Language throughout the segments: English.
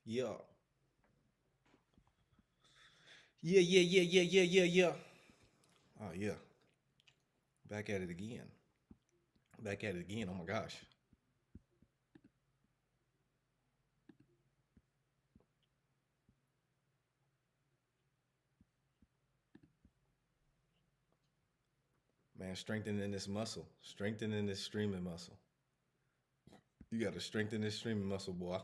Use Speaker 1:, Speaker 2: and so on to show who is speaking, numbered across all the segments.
Speaker 1: Yeah. Yeah. Oh yeah. Back at it again. Back at it again. Oh my gosh. Man, strengthening this muscle. Strengthening this streaming muscle. You gotta strengthen this streaming muscle, boy.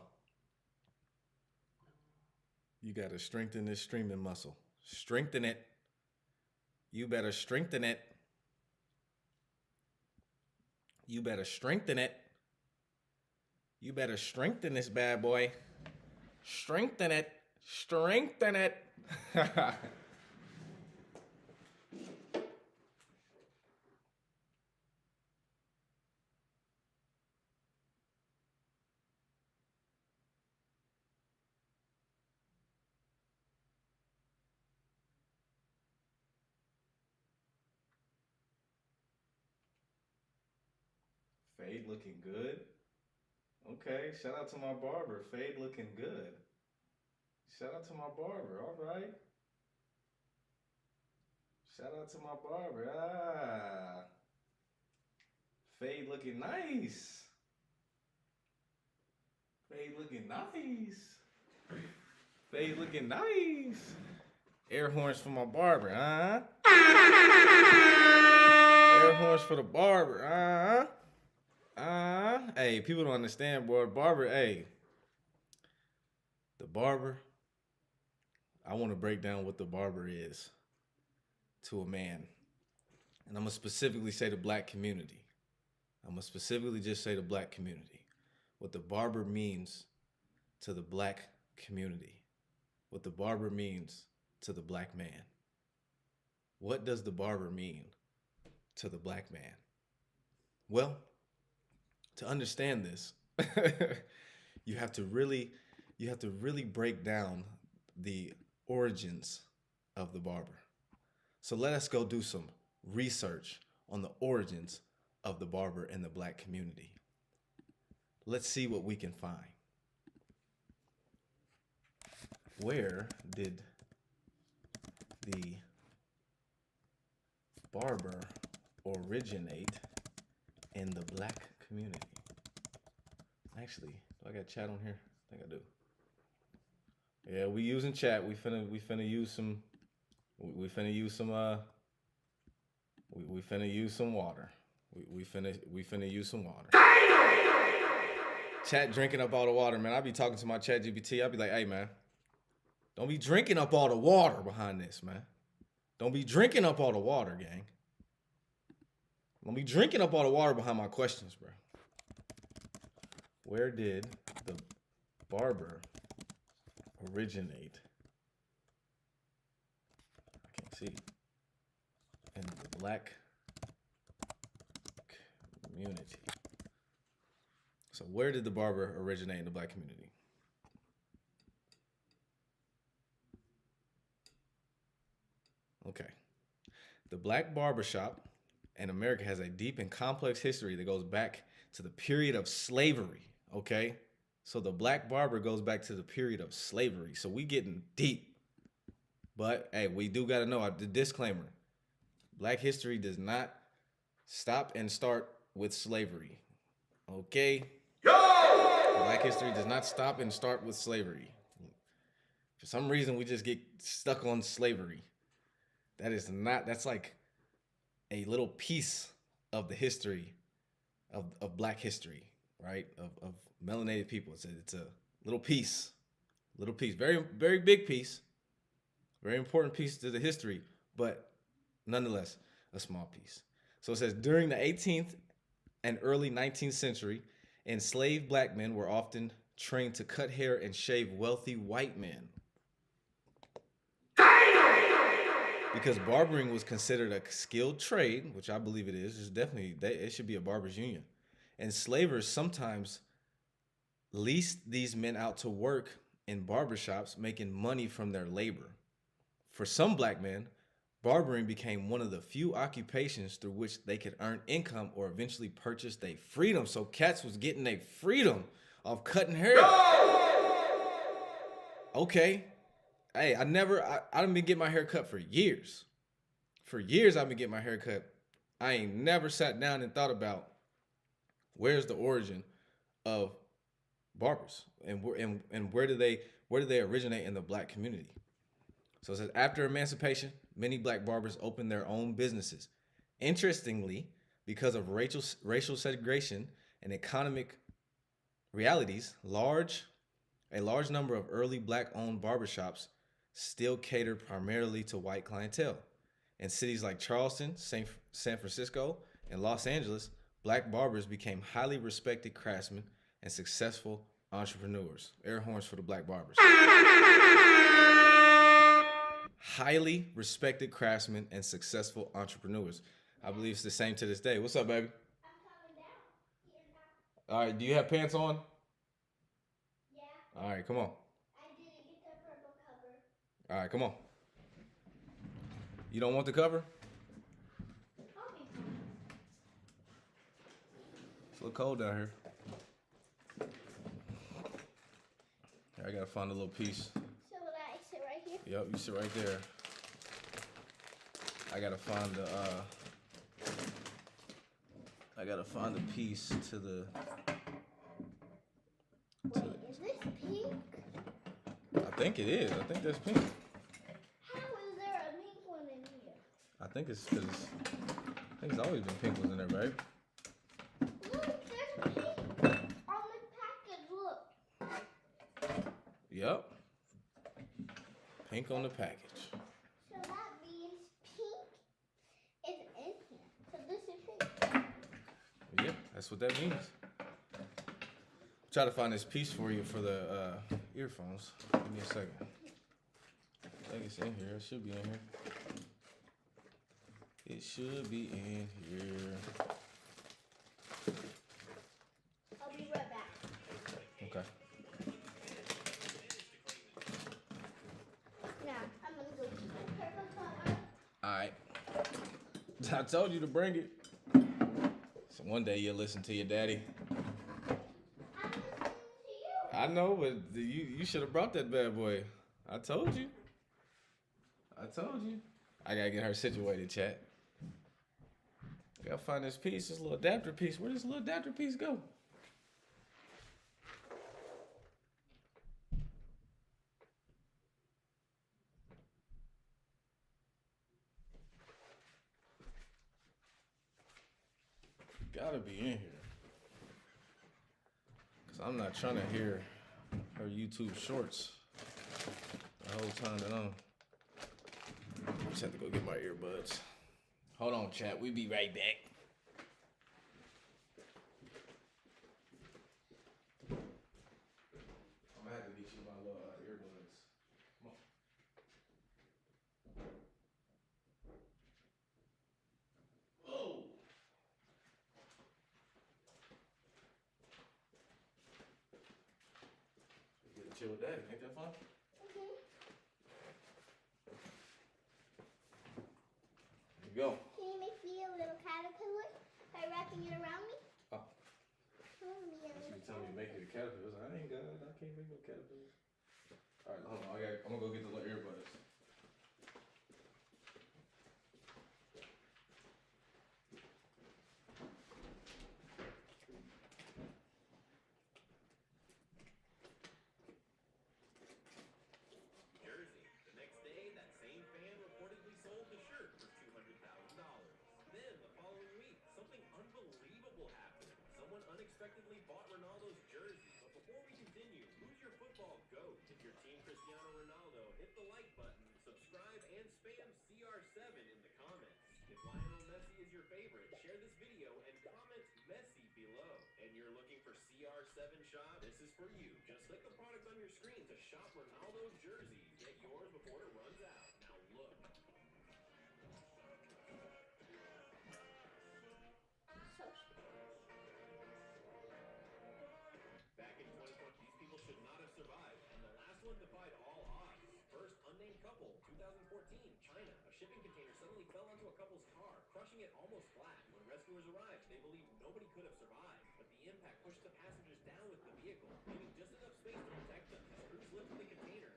Speaker 1: You gotta strengthen this streaming muscle. Strengthen it. You better strengthen it. You better strengthen it. You better strengthen this bad boy. Strengthen it. Strengthen it. Fade looking good. Okay, shout out to my barber. Fade looking good. Shout out to my barber. All right. Shout out to my barber. Fade looking nice. Fade looking nice. Fade looking nice. Air horns for my barber, huh? Air horns for the barber, Hey, people don't understand, boy. Barber, hey. The barber, I want to break down what the barber is to a man. And I'm going to specifically say the black community. I'm going to specifically just say the black community. What the barber means to the black community. What the barber means to the black man. What does the barber mean to the black man? Well, to understand this, you have to really break down the origins of the barber. So let us go do some research on the origins of the barber in the black community. Let's see what we can find. Where did the barber originate in the black community? Actually, do I got chat on here? I think I do. Yeah, we using chat. We finna use some we finna use some we finna use some water. We finna use some water. Chat drinking up all the water, man. I be talking to my chat GPT. I be like, hey man, don't be drinking up all the water behind this, man. Don't be drinking up all the water, gang. Don't be drinking up all the water behind my questions, bro. Where did the barber originate? I can't see. In the black community. So where did the barber originate in the black community? Okay. The black barbershop in America has a deep and complex history that goes back to the period of slavery, okay? So the black barber goes back to the period of slavery. So we getting deep. But hey, we do got to know the disclaimer. Black history does not stop and start with slavery. Okay? Black history does not stop and start with slavery. For some reason, we just get stuck on slavery. That's like a little piece of the history of black history, right? Of melanated people. It's a little piece. Little piece. Very, very big piece. Very important piece to the history, but nonetheless, a small piece. So it says during the 18th and early 19th century, enslaved black men were often trained to cut hair and shave wealthy white men. Because barbering was considered a skilled trade, which I believe it is. It's definitely it should be a barbers union. Enslavers sometimes leased these men out to work in barbershops, making money from their labor. For some black men, barbering became one of the few occupations through which they could earn income or eventually purchase their freedom. So cats was getting their freedom off cutting hair. Okay. Hey, I done been getting my hair cut for years. For years, I've been getting my hair cut. I ain't never sat down and thought about where's the origin of barbers and where do they originate in the black community. So it says after emancipation, many black barbers opened their own businesses. Interestingly, because of racial segregation and economic realities, a large number of early black-owned barbershops still cater primarily to white clientele. In cities like Charleston, San Francisco, and Los Angeles, black barbers became highly respected craftsmen and successful entrepreneurs. Air horns for the black barbers. Highly respected craftsmen and successful entrepreneurs. I believe it's the same to this day. What's up, baby? All right, do you have pants on? All right, come on. All right, come on. You don't want the cover? It's a little cold down here. I gotta find a little piece.
Speaker 2: So will I sit right here?
Speaker 1: Yep, you sit right there. I gotta find the piece to the.
Speaker 2: Wait, is this pink?
Speaker 1: I think it is. I think that's pink.
Speaker 2: How is there a pink one in here?
Speaker 1: I think it's because I think it's always been pink ones in there, babe.
Speaker 2: Look, there's pink on the package. Look.
Speaker 1: Yep. Pink on the package.
Speaker 2: So that means pink is in here. So this is pink.
Speaker 1: Yep, that's what that means. Try to find this piece for you for the earphones. Give me a second. I think it's in here. It should be in here. It should be in here.
Speaker 2: I'll be right back.
Speaker 1: Okay.
Speaker 2: Now, I'm going to go get my purple color.
Speaker 1: Alright. I told you to bring it. So one day you'll listen to your daddy.
Speaker 2: I'm listening to you.
Speaker 1: I know, but you should have brought that bad boy. I told you. I gotta get her situated, chat. Gotta find this piece, this little adapter piece. Where does this little adapter piece go? Gotta be in here. Cause I'm not trying to hear her YouTube shorts the whole time that I'm. I just have to go get my earbuds. Hold on, chat. We be right back. I'm gonna have to get you my little earbuds. Come on. Whoa. Get a chill with daddy. Ain't that fun?
Speaker 2: Okay.
Speaker 1: There you go.
Speaker 2: Can you make me a little caterpillar by wrapping it around me?
Speaker 1: Oh.
Speaker 2: Show me a
Speaker 1: You
Speaker 2: little
Speaker 1: tell me to make you the caterpillars. I ain't got it. I can't make no caterpillars. All right, hold on. I'm gonna go get the little earbuds.
Speaker 3: Jersey. The next day, that same fan reportedly sold the shirt for $200,000. Then, the following week, something unbelievable happened. Someone unexpectedly bought Ronaldo's jersey. But before we continue, who's your football GOAT? If you're Team Cristiano Ronaldo, hit the like button, subscribe, and spam CR7 in the comments. If Lionel Messi is your favorite, share this video and comment Messi below. And you're looking for CR7 shop? This is for you. Just click the product on your screen to shop Ronaldo's jerseys. Get yours before it runs out. Now look.
Speaker 2: So
Speaker 3: Back in 2020, these people should not have survived, and the last one defied all odds. First, unnamed couple, 2014, China. A shipping container suddenly fell onto a couple's car, crushing it almost flat. When rescuers arrived, they believed nobody could have survived, but the impact pushed the passengers down with the vehicle, leaving just enough space to protect them. Crews lifted the container,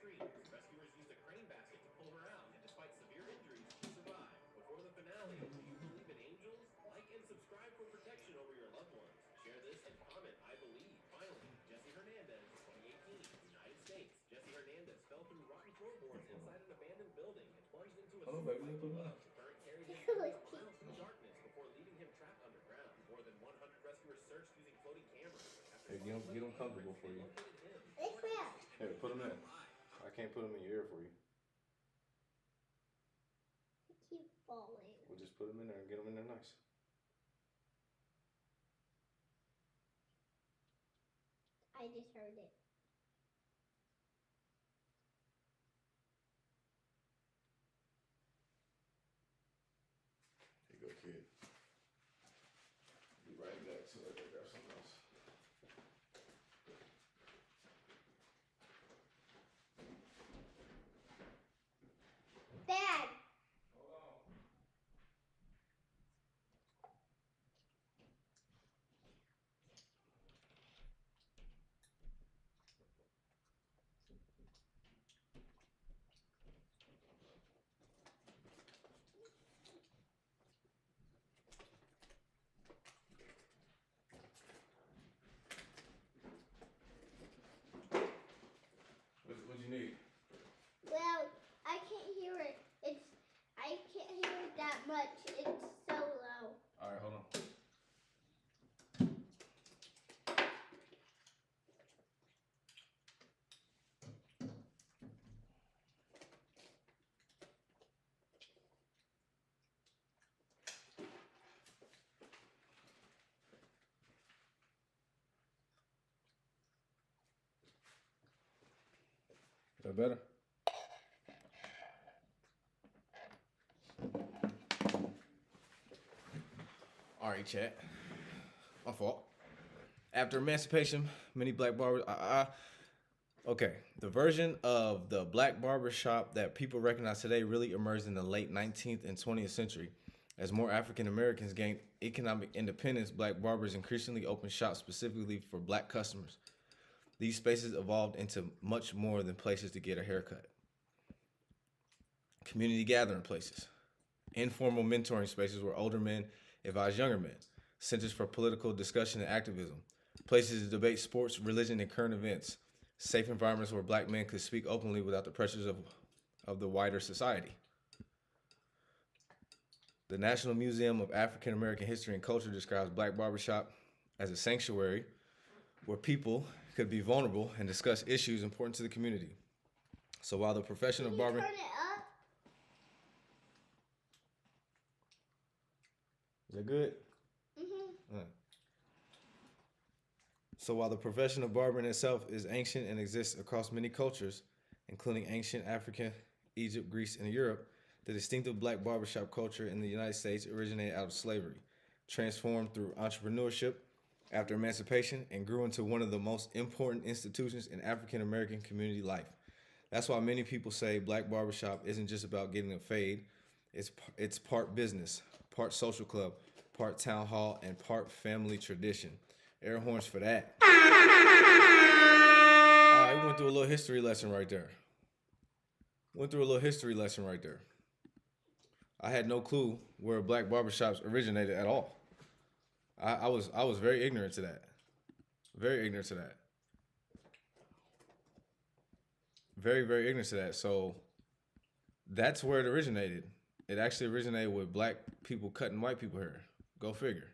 Speaker 3: screams. Rescuers used a crane basket to pull her out, and despite severe injuries, she survived. Before the finale, do you believe in angels? Like and subscribe for protection over your loved ones. Share this and comment, I believe. Finally, Jesse Hernandez, 2018, United States. Jesse Hernandez fell through rotten floorboards inside an abandoned building and plunged into a
Speaker 1: Hold on,
Speaker 3: sewer
Speaker 1: baby,
Speaker 3: pipe
Speaker 1: put it
Speaker 3: below.
Speaker 1: on.
Speaker 3: The current carried him
Speaker 2: Look
Speaker 3: hundreds of
Speaker 2: at
Speaker 3: miles through darkness before leaving him trapped underground. More than 100 rescuers searched using floating cameras. After
Speaker 1: Hey,
Speaker 3: spotting
Speaker 1: get them
Speaker 3: living
Speaker 1: comfortable
Speaker 3: footprints,
Speaker 1: for
Speaker 3: they
Speaker 1: you.
Speaker 3: located him.
Speaker 2: It's fair.
Speaker 1: Here, put them in. I can't put them in your ear for you.
Speaker 2: Keep falling.
Speaker 1: We'll just put them in there and get them in there nice.
Speaker 2: I just heard it.
Speaker 1: Here you go, kid. Be right back so I go grab something else.
Speaker 2: Dad.
Speaker 1: What you need?
Speaker 2: Well, I can't hear it. I can't hear it that much. It's so low.
Speaker 1: All right, hold on. Is that better? All right, chat. My fault. After emancipation, many black barbers. Okay, the version of the black barber shop that people recognize today really emerged in the late 19th and 20th century. As more African Americans gained economic independence, black barbers increasingly opened shops specifically for black customers. These spaces evolved into much more than places to get a haircut. Community gathering places, informal mentoring spaces where older men advise younger men, centers for political discussion and activism, places to debate sports, religion, and current events, safe environments where black men could speak openly without the pressures of the wider society. The National Museum of African American History and Culture describes Black Barbershop as a sanctuary where people could be vulnerable and discuss issues important to the community. So while the profession
Speaker 2: Can
Speaker 1: of
Speaker 2: you
Speaker 1: barbering...
Speaker 2: turn it up?
Speaker 1: Is that good?
Speaker 2: Mm-hmm.
Speaker 1: So while the profession of barbering itself is ancient and exists across many cultures, including ancient Africa, Egypt, Greece, and Europe, the distinctive black barbershop culture in the United States originated out of slavery, transformed through entrepreneurship after emancipation, and grew into one of the most important institutions in African American community life. That's why many people say black barbershop isn't just about getting a fade. It's part business, part social club, part town hall, and part family tradition. Air horns for that. All right, we went through a little history lesson right there. I had no clue where black barbershops originated at all. I was very ignorant to that. Very, very ignorant to that. So that's where it originated. It actually originated with black people cutting white people hair. Go figure.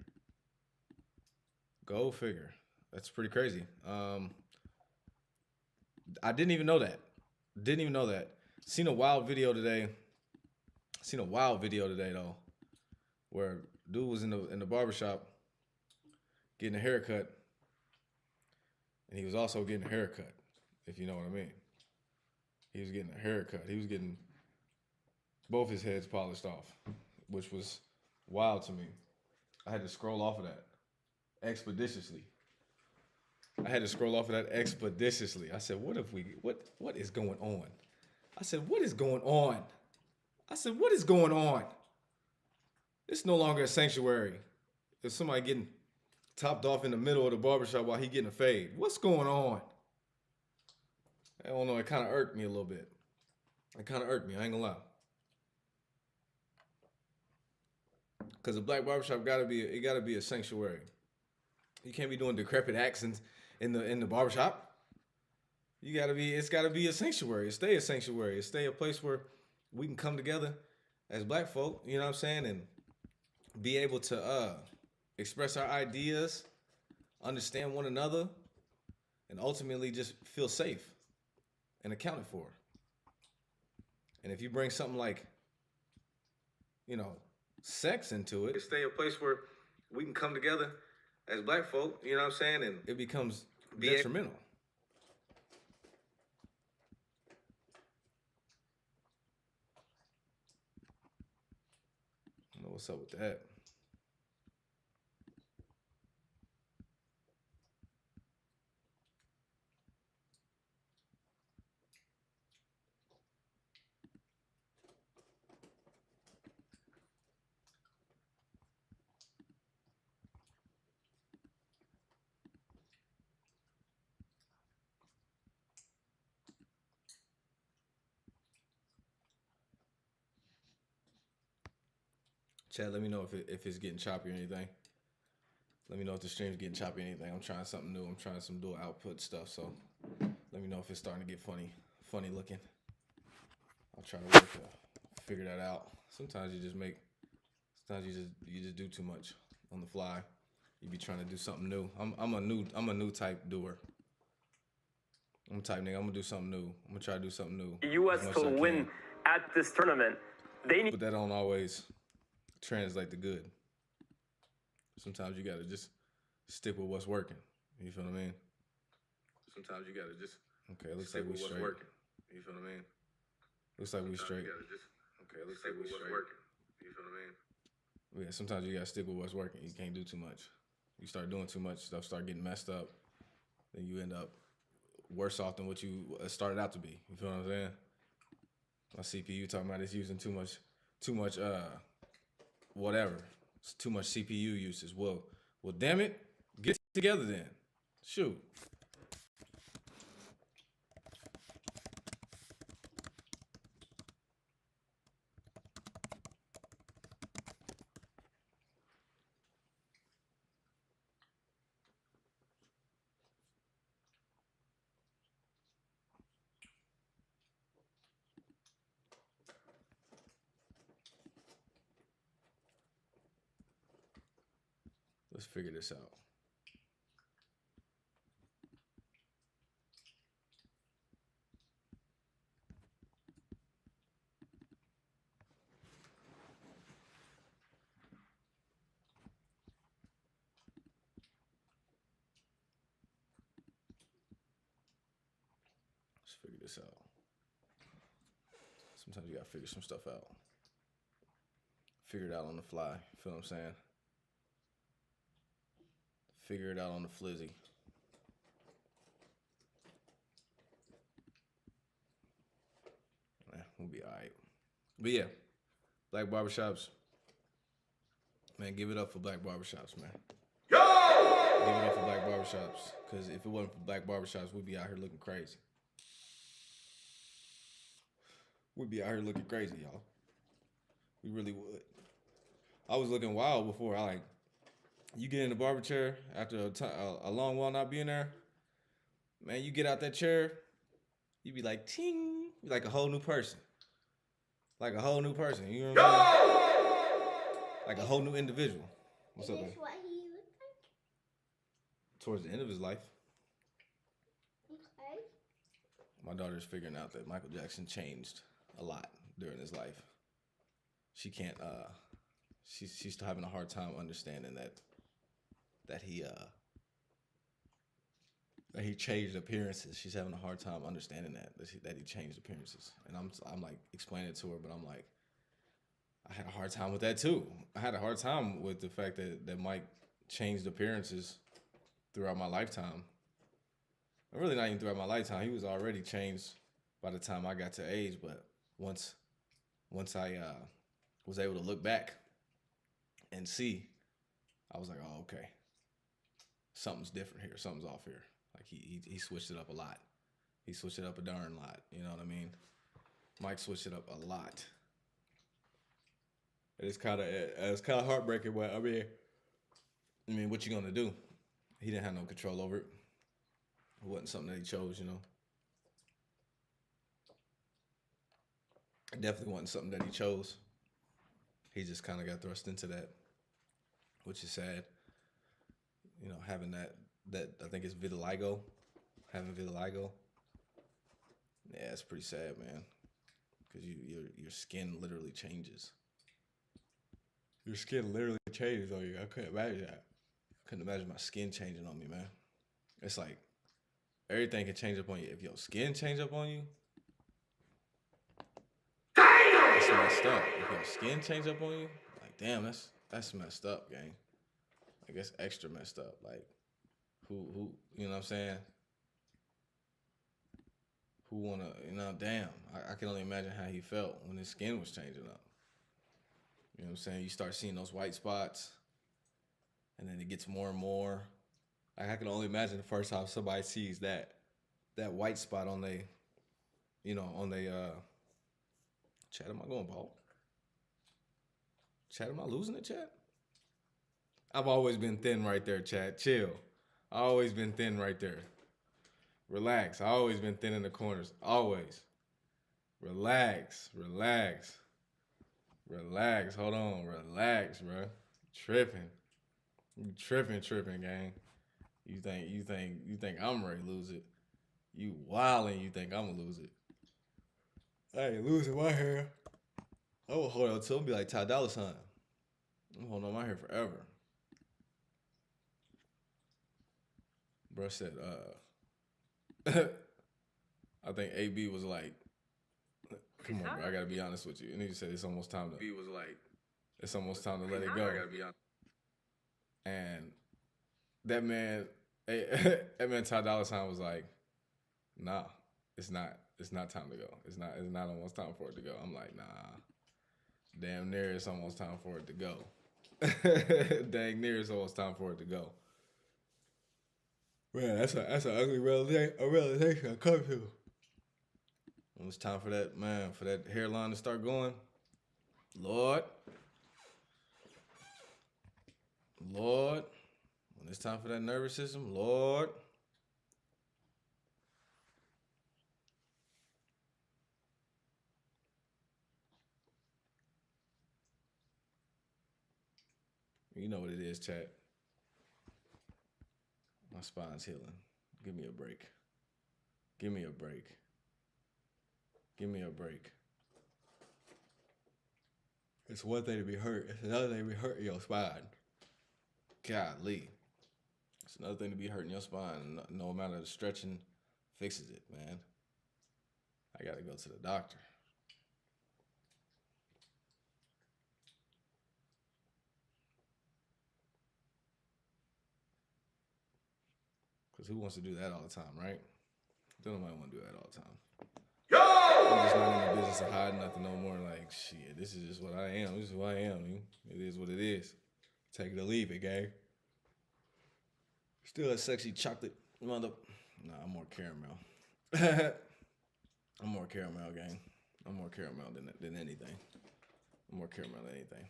Speaker 1: That's pretty crazy. I didn't even know that. Seen a wild video today though, where dude was in the barbershop getting a haircut, and he was also getting a haircut, if you know what I mean. He was getting a haircut. He was getting both his heads polished off, which was wild to me. I had to scroll off of that expeditiously. I said, what is going on? It's no longer a sanctuary. There's somebody getting topped off in the middle of the barbershop while he getting a fade. What's going on? I don't know. It kind of irked me a little bit. It kind of irked me. I ain't gonna lie. Cause a black barbershop gotta be a sanctuary. You can't be doing decrepit accents in the barbershop. It's gotta be a sanctuary. It stay a sanctuary. It stay a place where we can come together as black folk, you know what I'm saying, and be able to express our ideas, understand one another, and ultimately just feel safe and accounted for. And if you bring something like, sex into it, stay a place where we can come together as black folk, you know what I'm saying, and it becomes detrimental. I don't know what's up with that. Chad, let me know if it's getting choppy or anything. Let me know if the stream's getting choppy or anything. I'm trying something new. I'm trying some dual output stuff. So let me know if it's starting to get funny looking. I'll try to work to figure that out. Sometimes you just do too much on the fly. You be trying to do something new. I'm a new type doer. I'm a type nigga. I'm gonna do something new. I'm gonna try to do something new.
Speaker 4: The U.S. to win at this tournament, they need.
Speaker 1: But that don't always translate to good. Sometimes you gotta just stick with what's working. You feel what I mean? Sometimes you gotta just it looks like we straight. Working. You feel what I mean? Looks like we straight. Okay, looks like we straight. Working. You feel what I mean? Yeah, sometimes you gotta stick with what's working. You can't do too much. You start doing too much, stuff start getting messed up, then you end up worse off than what you started out to be. You feel what I'm saying? My CPU talking about it's using too much whatever. It's too much CPU usage. Well, damn it, get together then. Shoot. Let's figure this out. Let's figure this out. Sometimes you gotta figure some stuff out. Figure it out on the fly. Feel what I'm saying? Figure it out on the flizzy. We'll be all right. But yeah, black barbershops. Man, give it up for black barbershops, man. Yo! Give it up for black barbershops. Because if it wasn't for black barbershops, we'd be out here looking crazy. We'd be out here looking crazy, y'all. We really would. I was looking wild before. You get in the barber chair after a long while not being there, man, you get out that chair, you be like, ting, you like a whole new person. Like a whole new person, you know what I'm saying? Like a whole new individual. What's up, man?
Speaker 2: Is this what he looks like?
Speaker 1: Towards the end of his life.
Speaker 2: Okay.
Speaker 1: My daughter's figuring out that Michael Jackson changed a lot during his life. She can't, she's still having a hard time understanding that he changed appearances. She's having a hard time understanding that he changed appearances. And I'm like explaining it to her, but I'm like, I had a hard time with that too. I had a hard time with the fact that Mike changed appearances throughout my lifetime. Really not even throughout my lifetime. He was already changed by the time I got to age, but once I was able to look back and see, I was like, oh, okay. Something's different here. Something's off here. Like he switched it up a lot. He switched it up a darn lot. You know what I mean? Mike switched it up a lot. It's kind of heartbreaking, but I mean, what you gonna do? He didn't have no control over it. It wasn't something that he chose, you know. It definitely wasn't something that he chose. He just kind of got thrust into that, which is sad. You know, having that I think it's vitiligo, having vitiligo. Yeah, it's pretty sad, man. Because your skin literally changes. Your skin literally changes on you. I couldn't imagine that. I couldn't imagine my skin changing on me, man. It's like everything can change up on you. If your skin change up on you, it's messed up. If your skin change up on you, like damn, that's messed up, gang. I guess extra messed up. Like who you know what I'm saying? Who wanna, you know, damn. I can only imagine how he felt when his skin was changing up. You know what I'm saying? You start seeing those white spots, and then it gets more and more. Like, I can only imagine the first time somebody sees that white spot on they, you know, on they chat. Am I going bald? Chat, am I losing it, chat? I've always been thin right there, chat. Chill. I've always been thin right there. Relax. I've always been thin in the corners. Always. Relax. Relax. Relax. Hold on. Relax, bro. Tripping. You tripping, gang. You think I'm ready to lose it. You wildin', you think I'm gonna lose it. I ain't losing my hair. I will hold on to it and be like Ty Dolla $ign. I'm holding on my hair forever. Bro said, I think AB was like, come on, bro, I gotta be honest with you. And he said it's almost time to it's almost time to let it go. And that man, that man Ty Dolla $ign was like, nah, it's not time to go. It's not almost time for it to go. I'm like, nah. Damn near it's almost time for it to go. Dang near it's almost time for it to go. Man, that's an ugly realization I come to. When it's time for that, man, for that hairline to start going, Lord, when it's time for that nervous system, Lord. You know what it is, chat. My spine's healing. Give me a break. Give me a break. Give me a break. It's one thing to be hurt. It's another thing to be hurting your spine. Golly. It's another thing to be hurting your spine. No amount of stretching fixes it, man. I gotta go to the doctor. Because who wants to do that all the time, right? Don't nobody want to do that all the time. I'm just not in the business of hiding nothing no more. Like, shit, this is just what I am. This is who I am. It is what it is. Take it or leave it, gang. Still a sexy chocolate mother. Nah, I'm more caramel. I'm more caramel, gang. I'm more caramel than anything. I'm more caramel than anything.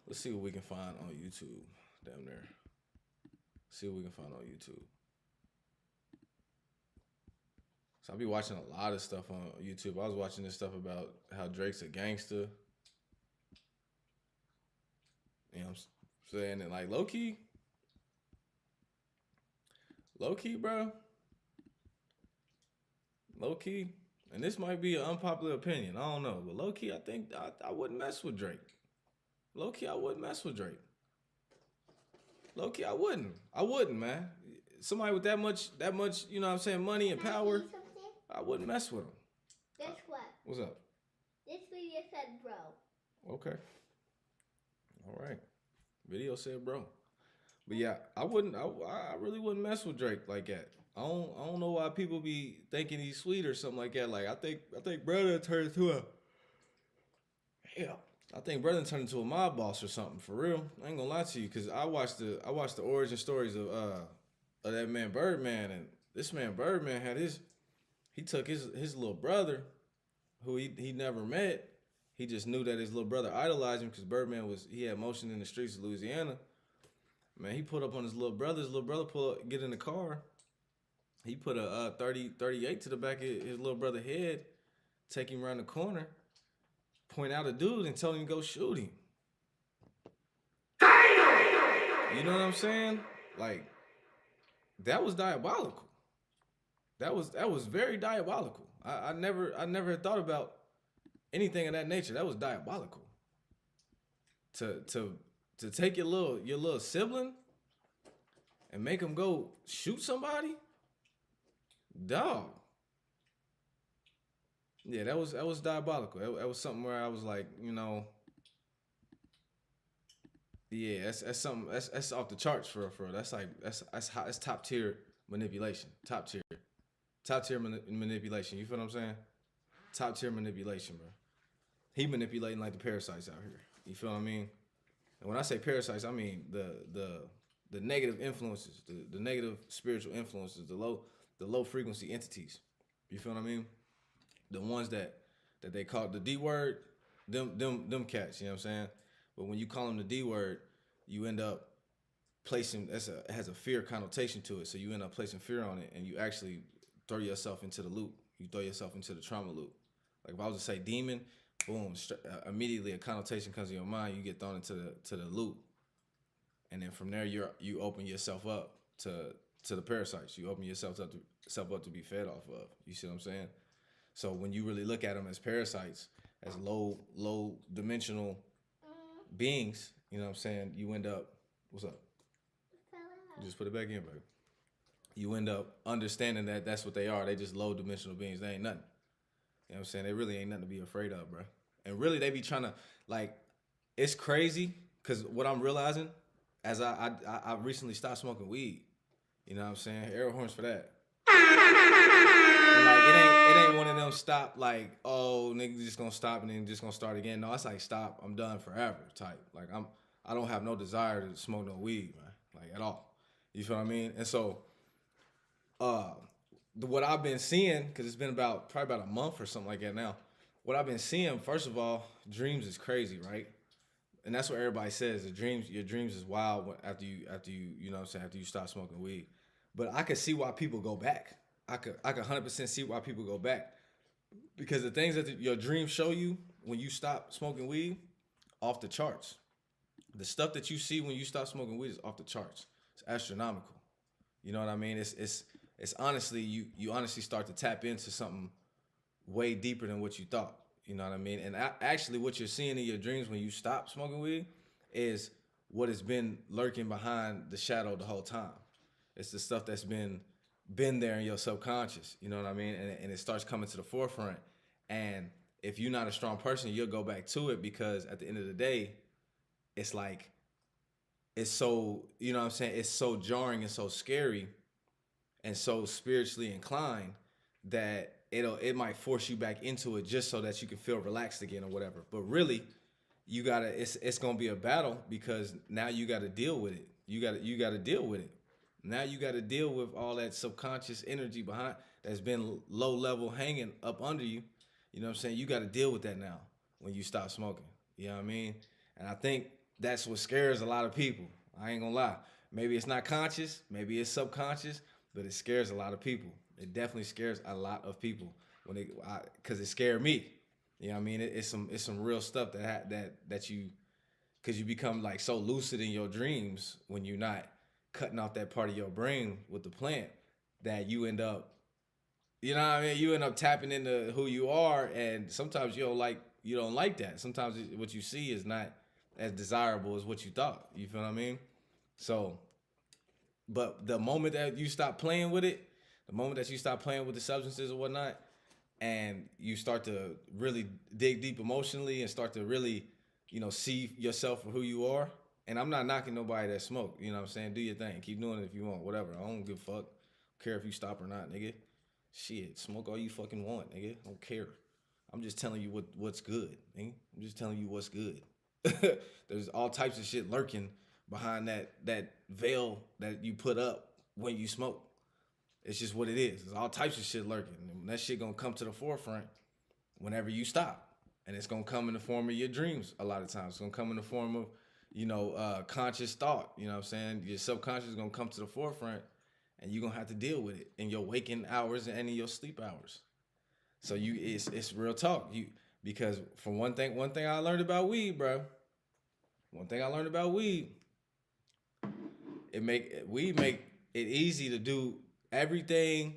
Speaker 1: Let's see what we can find on YouTube. Damn there. See what we can find on YouTube. So I'll be watching a lot of stuff on YouTube. I was watching this stuff about how Drake's a gangster. You know what I'm saying? And like low key, bro. Low key. And this might be an unpopular opinion. I don't know. But low key, I think I wouldn't mess with Drake. Low key, I wouldn't mess with Drake. Low key, I wouldn't. I wouldn't, man. Somebody with that much, you know what I'm saying, money and power, I wouldn't mess with him.
Speaker 2: Guess what?
Speaker 1: What's up?
Speaker 2: This video said bro.
Speaker 1: Okay. All right. Video said bro. But yeah, I really wouldn't mess with Drake like that. I don't know why people be thinking he's sweet or something like that. Like I think brother turned into I think brother turned into a mob boss or something, for real. I ain't gonna lie to you, cause I watched the origin stories of that man Birdman, and this man Birdman had he took his little brother, who he never met. He just knew that his little brother idolized him because Birdman he had motion in the streets of Louisiana. Man, he put up on his little brother. His little brother get in the car. He put a 38 to the back of his little brother's head, take him around the corner, point out a dude and tell him to go shoot him. You know what I'm saying? Like, that was diabolical. That was very diabolical. I never had thought about anything of that nature. That was diabolical. To take your little sibling and make him go shoot somebody? Dog. Yeah, that was diabolical. That was something where I was like, you know, yeah, that's something that's off the charts for real. That's like that's top tier manipulation. Top tier manipulation. You feel what I'm saying? Top tier manipulation, bro. He manipulating like the parasites out here. You feel what I mean? And when I say parasites, I mean the negative influences, the negative spiritual influences, the low frequency entities. You feel what I mean? The ones that they call the D word, them cats. You know what I'm saying? But when you call them the D word, you end up placing it has a fear connotation to it. So you end up placing fear on it, and you actually throw yourself into the loop. You throw yourself into the trauma loop. Like if I was to say demon, boom, immediately a connotation comes in your mind. You get thrown into the loop, and then from there you open yourself up to the parasites. You open yourself up to be fed off of. You see what I'm saying? So when you really look at them as parasites, as low dimensional beings, you know what I'm saying? You end up, what's up? You just put it back in, baby. You end up understanding that that's what they are. They just low dimensional beings. They ain't nothing. You know what I'm saying? They really ain't nothing to be afraid of, bro. And really, they be trying to, like, it's crazy because what I'm realizing as I recently stopped smoking weed. You know what I'm saying? Air horns for that. And like it ain't one of them stop like, oh, nigga just gonna stop and then just gonna start again. No, it's like stop, I'm done forever type. Like I don't have no desire to smoke no weed, man. Like at all. You feel what I mean? And so what I've been seeing, because it's been probably about a month or something like that now. What I've been seeing, first of all, dreams is crazy, right? And that's what everybody says. Your dreams is wild after you you know what I'm saying, after you stop smoking weed. But I could see why people go back. I could 100% see why people go back. Because the things that your dreams show you when you stop smoking weed, off the charts. The stuff that you see when you stop smoking weed is off the charts. It's astronomical. You know what I mean? It's honestly, you honestly start to tap into something way deeper than what you thought. You know what I mean? And actually what you're seeing in your dreams when you stop smoking weed is what has been lurking behind the shadow the whole time. It's the stuff that's been there in your subconscious, you know what I mean? And it starts coming to the forefront. And if you're not a strong person, you'll go back to it because at the end of the day, it's like, it's so, you know what I'm saying? It's so jarring and so scary and so spiritually inclined that it might force you back into it just so that you can feel relaxed again or whatever. But really, it's gonna be a battle because now you gotta deal with it. You gotta deal with it. Now you got to deal with all that subconscious energy behind that's been low level hanging up under you. You know what I'm saying? You got to deal with that now when you stop smoking. You know what I mean? And I think that's what scares a lot of people. I ain't gonna lie. Maybe it's not conscious, maybe it's subconscious, but it scares a lot of people. It definitely scares a lot of people because it scared me. You know what I mean? It's some real stuff that you, because you become like so lucid in your dreams when you're not cutting off that part of your brain with the plant that you end up, you know what I mean? You end up tapping into who you are, and sometimes you don't like that. Sometimes what you see is not as desirable as what you thought. You feel what I mean? So, but the moment that you stop playing with it, the moment that you stop playing with the substances or whatnot, and you start to really dig deep emotionally and start to really, you know, see yourself for who you are. And I'm not knocking nobody that smoke. You know what I'm saying? Do your thing. Keep doing it if you want. Whatever. I don't give a fuck. Care if you stop or not, nigga. Shit. Smoke all you fucking want, nigga. I don't care. I'm just telling you what's good, nigga. I'm just telling you what's good. There's all types of shit lurking behind that veil that you put up when you smoke. It's just what it is. There's all types of shit lurking. And that shit gonna come to the forefront whenever you stop. And it's gonna come in the form of your dreams a lot of times. It's gonna come in the form of, conscious thought. You know what I'm saying? Your subconscious is gonna come to the forefront and you're gonna have to deal with it in your waking hours and in your sleep hours. So it's real talk. Because from one thing I learned about weed, bro. One thing I learned about weed, weed make it easy to do everything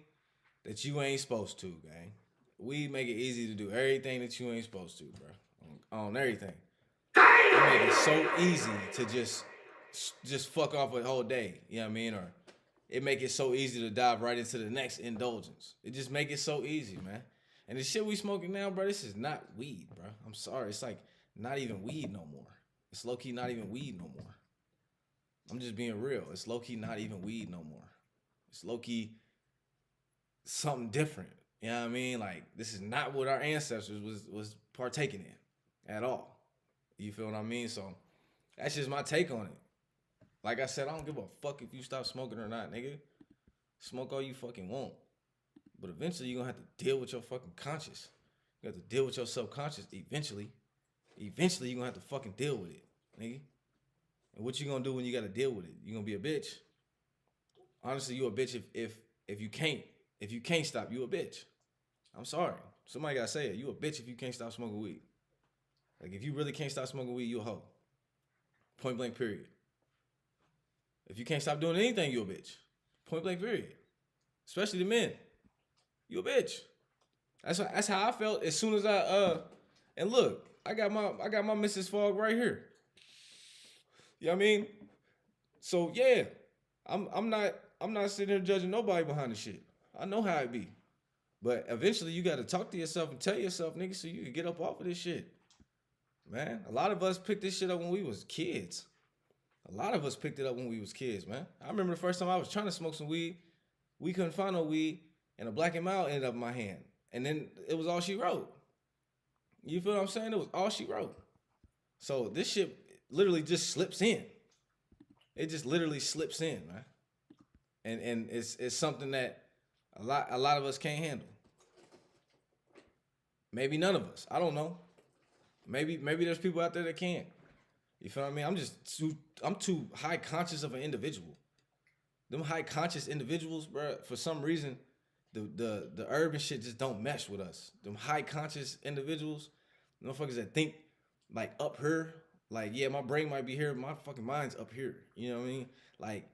Speaker 1: that you ain't supposed to, gang. Weed make it easy to do everything that you ain't supposed to, bro. On everything. It make it so easy to just fuck off a whole day. You know what I mean? Or it make it so easy to dive right into the next indulgence. It just make it so easy, man. And the shit we smoking now, bro, this is not weed, bro. I'm sorry. It's like not even weed no more. It's low-key not even weed no more. I'm just being real. It's low-key not even weed no more. It's low-key something different. You know what I mean? Like, this is not what our ancestors was partaking in at all. You feel what I mean? So that's just my take on it. Like I said, I don't give a fuck if you stop smoking or not, nigga. Smoke all you fucking want. But eventually you're gonna have to deal with your fucking conscious. You have to deal with your subconscious eventually. Eventually you're gonna have to fucking deal with it, nigga. And what you gonna do when you gotta deal with it? You gonna be a bitch? Honestly, you a bitch if you can't stop, you a bitch. I'm sorry. Somebody gotta say it. You a bitch if you can't stop smoking weed. Like, if you really can't stop smoking weed, you a hoe. Point blank, period. If you can't stop doing anything, you a bitch. Point blank, period. Especially the men. You a bitch. That's how I felt as soon as and look, I got my Mrs. Fogg right here. You know what I mean? So yeah, I'm not sitting here judging nobody behind the shit. I know how it be. But eventually you gotta talk to yourself and tell yourself, nigga, so you can get up off of this shit. Man, a lot of us picked this shit up when we was kids. A lot of us picked it up when we was kids, man. I remember the first time I was trying to smoke some weed. We couldn't find no weed, and a Black and Mild ended up in my hand. And then it was all she wrote. You feel what I'm saying? It was all she wrote. So this shit literally just slips in. It just literally slips in, man. And it's something that a lot of us can't handle. Maybe none of us. I don't know. Maybe there's people out there that can. You feel what I mean? I'm too high conscious of an individual. Them high conscious individuals, bro, for some reason, the urban shit just don't mesh with us. Them high conscious individuals, motherfuckers that think like up here, like, yeah, my brain might be here, but my fucking mind's up here. You know what I mean? Like,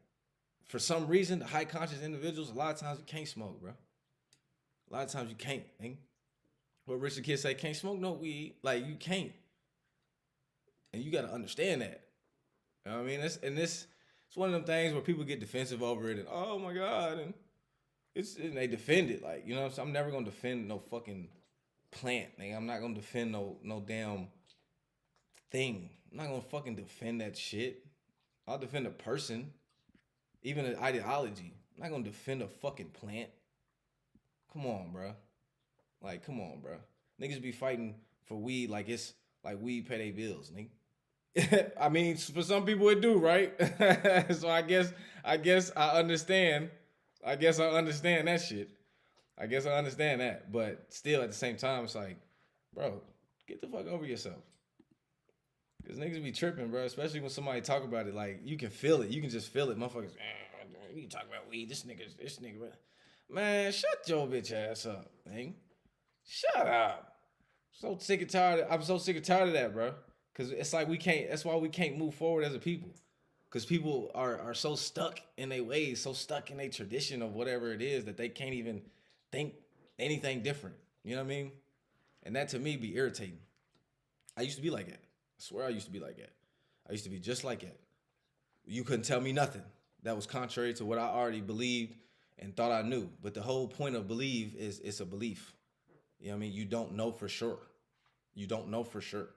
Speaker 1: for some reason, the high conscious individuals, a lot of times you can't smoke, bro. A lot of times you can't, man. What Richard Kidd say, can't smoke no weed. Like, you can't. And you gotta understand that. You know what I mean? It's one of them things where people get defensive over it and, oh my God, and they defend it. Like, you know what I'm saying? I'm never gonna defend no fucking plant, nigga. I'm not gonna defend no damn thing. I'm not gonna fucking defend that shit. I'll defend a person, even an ideology. I'm not gonna defend a fucking plant. Come on, bro. Like, come on, bro. Niggas be fighting for weed like it's like weed pay their bills, nigga. I mean, for some people it do, right? So I guess I understand. I guess I understand that shit. I guess I understand that. But still, at the same time, it's like, bro, get the fuck over yourself. Because niggas be tripping, bro. Especially when somebody talk about it. Like, you can feel it. You can just feel it. Motherfuckers, you can talk about weed. This nigga, bro. Man, shut your bitch ass up, man. Shut up. I'm so sick and tired of that, bro. Because it's like that's why we can't move forward as a people. Because people are so stuck in their ways, so stuck in their tradition of whatever it is that they can't even think anything different. You know what I mean? And that to me be irritating. I used to be like that. I swear I used to be like that. I used to be just like that. You couldn't tell me nothing that was contrary to what I already believed and thought I knew. But the whole point of believe is it's a belief. You know what I mean? You don't know for sure. You don't know for sure.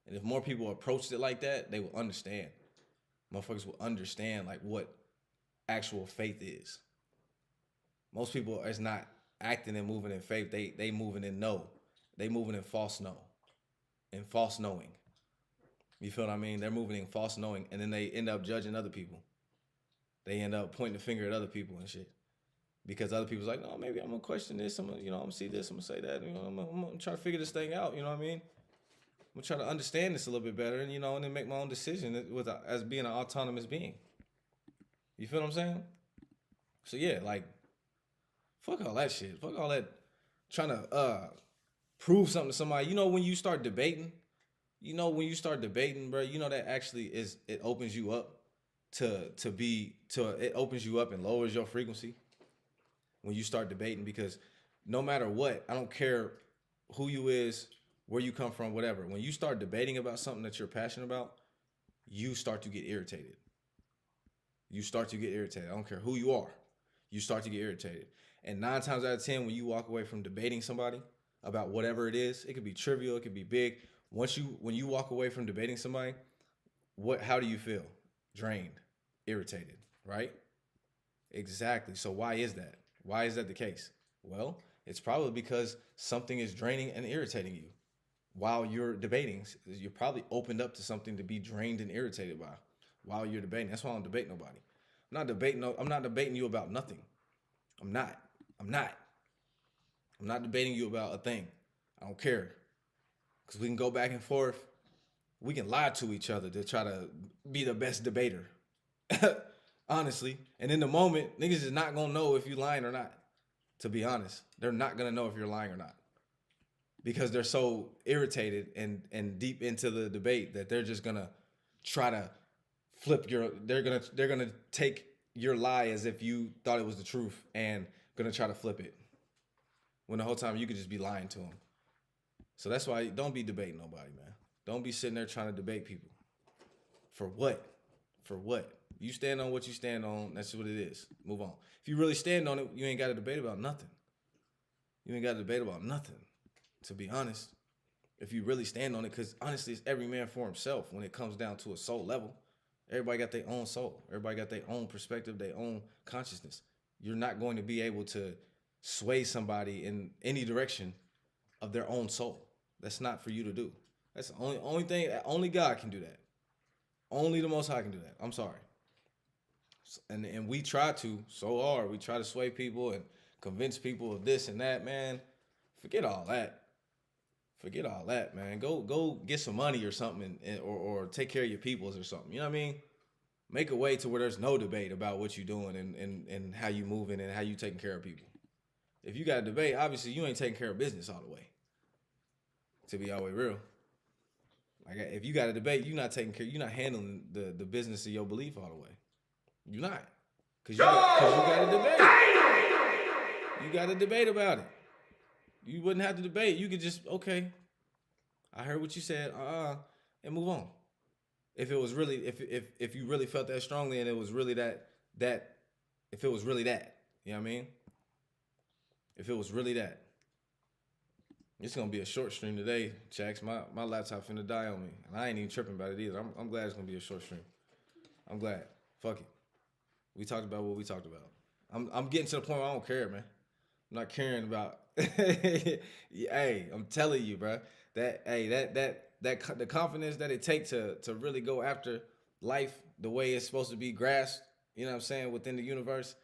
Speaker 1: And if more people approached it like that, they will understand. Motherfuckers will understand like what actual faith is. Most people is not acting and moving in faith. They moving in know. They moving in false know. In false knowing. You feel what I mean? They're moving in false knowing, and then they end up judging other people. They end up pointing the finger at other people and shit. because other people's like, no, maybe I'm gonna question this. I'm gonna, I'm gonna see this. I'm gonna say that. I'm gonna try to figure this thing out. You know what I mean? I'm gonna try to understand this a little bit better, and and then make my own decision with as being an autonomous being. You feel what I'm saying? So yeah, like, fuck all that shit. Fuck all that trying to prove something to somebody. When you start debating, bro, that actually it opens you up it opens you up and lowers your frequency when you start debating, because no matter what, I don't care who you is, where you come from, whatever. When you start debating about something that you're passionate about, you start to get irritated. You start to get irritated. I don't care who you are. You start to get irritated. And 9 times out of 10, when you walk away from debating somebody about whatever it is, it could be trivial, it could be big. When you walk away from debating somebody, how do you feel? Drained, irritated, right? Exactly. So why is that? Why is that the case? Well, it's probably because something is draining and irritating you. While you're debating, you're probably opened up to something to be drained and irritated by while you're debating. That's why I don't debate nobody. I'm not debating you about nothing. I'm not debating you about a thing. I don't care. Because we can go back and forth. We can lie to each other to try to be the best debater. Honestly. And in the moment, niggas is not going to know if you're lying or not. To be honest. They're not going to know if you're lying or not. Because they're so irritated and deep into the debate that they're just going to try to they're going to take your lie as if you thought it was the truth and going to try to flip it. When the whole time you could just be lying to them. So that's why don't be debating nobody, man. Don't be sitting there trying to debate people. For what? For what? You stand on what you stand on. That's what it is. Move on. If you really stand on it, you ain't got to debate about nothing. You ain't got to debate about nothing, to be honest. If you really stand on it, because honestly, it's every man for himself when it comes down to a soul level. Everybody got their own soul. Everybody got their own perspective, their own consciousness. You're not going to be able to sway somebody in any direction of their own soul. That's not for you to do. That's the only thing, only God can do that. Only the Most High can do that. I'm sorry. And we try to so hard. We try to sway people and convince people of this and that, man. Forget all that. Forget all that, man. Go get some money or something, or take care of your peoples or something. You know what I mean? Make a way to where there's no debate about what you're doing and how you moving and how you taking care of people. If you got a debate, obviously you ain't taking care of business all the way. To be all the way real. Like, if you got a debate, you're not handling the business of your belief all the way. You're not. Because you got a debate. You got a debate about it. You wouldn't have to debate. You could just, okay, I heard what you said, and move on. If it was really, if you really felt that strongly and it was really that, if it was really that, you know what I mean? If it was really that. It's going to be a short stream today, Jax. My laptop finna die on me. And I ain't even tripping about it either. I'm glad it's going to be a short stream. I'm glad. Fuck it. We talked about what we talked about. I'm getting to the point where I don't care, man. I'm not caring about. Hey, I'm telling you, bro. The confidence that it takes to really go after life the way it's supposed to be grasped, you know what I'm saying, within the universe,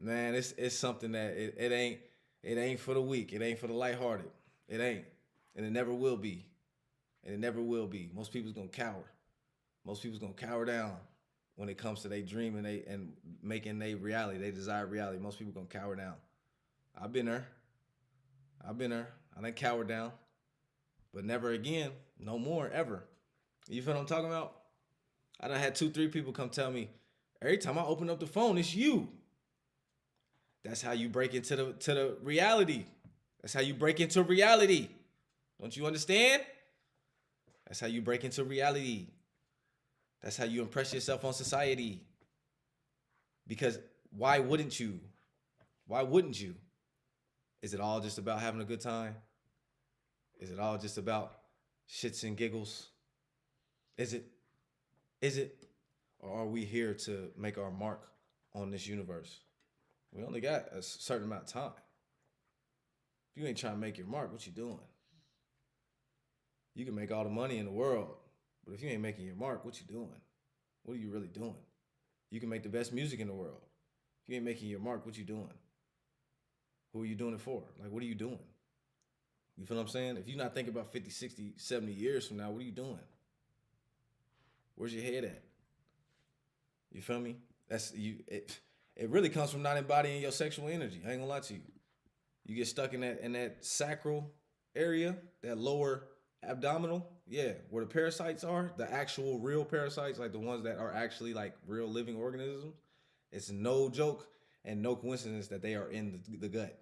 Speaker 1: man, it's something that it ain't for the weak. It ain't for the lighthearted. It ain't. And it never will be. And it never will be. Most people's gonna cower. Most people's gonna cower down when it comes to their dream and making their reality, they desired reality. Most people gonna cower down. I've been there. I done cowered down. But never again. No more, ever. You feel what I'm talking about? I done had 2-3 people come tell me, every time I open up the phone, it's you. That's how you break into the reality. That's how you break into reality. Don't you understand? That's how you break into reality. That's how you impress yourself on society. Because why wouldn't you? Why wouldn't you? Is it all just about having a good time? Is it all just about shits and giggles? Is it? Or are we here to make our mark on this universe? We only got a certain amount of time. If you ain't trying to make your mark, what you doing? You can make all the money in the world, but if you ain't making your mark, what you doing? What are you really doing? You can make the best music in the world. If you ain't making your mark, what you doing? Who are you doing it for? Like, what are you doing? You feel what I'm saying? If you're not thinking about 50, 60, 70 years from now, what are you doing? Where's your head at? You feel me? That's you. It really comes from not embodying your sexual energy. I ain't gonna lie to you. You get stuck in that sacral area, that lower abdominal, yeah, where the parasites are, the actual real parasites, like the ones that are actually like real living organisms. It's no joke and no coincidence that they are in the gut,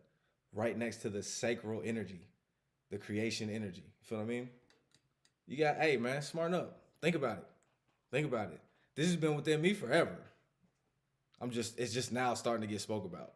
Speaker 1: right next to the sacral energy, the creation energy. You feel what I mean? You got, hey man, smarten up. Think about it. Think about it. This has been within me forever. It's just now starting to get spoke about.